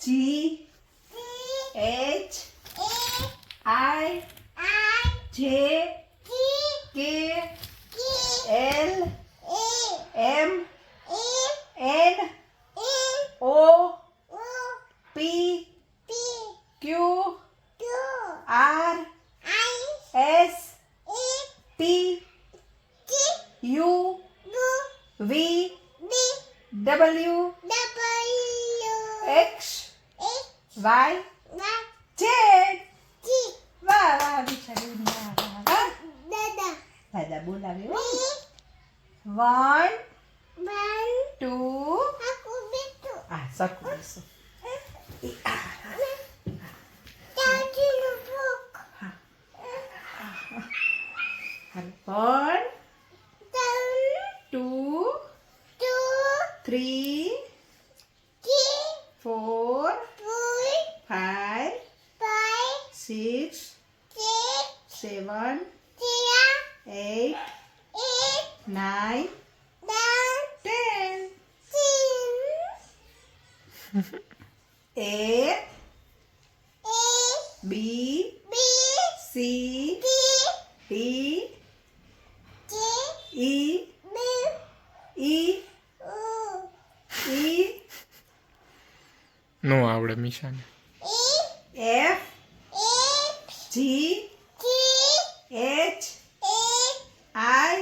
G H I J K L M N O P Q R S T U V W X Y Z. વાહ વાહ બિચારી વાહ દાદા બોલાવે 1 2 આ સકુ બેસો One, 2, 3, 4, 5, 6, 7, 8, 9, 10. A B C D E E E નો આવડે મિશાને. F G H I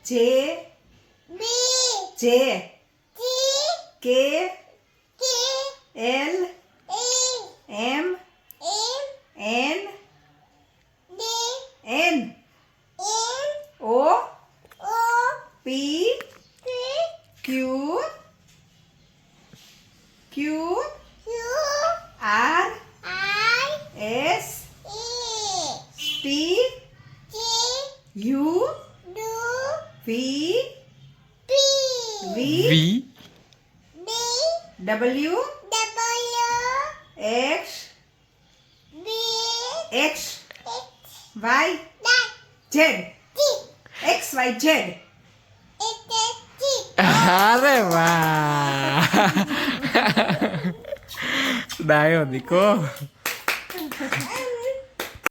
J J K L M N N O P Q R S T U V V W X X Y Z X Y Z. અરે વાહ ડાયો દીકો.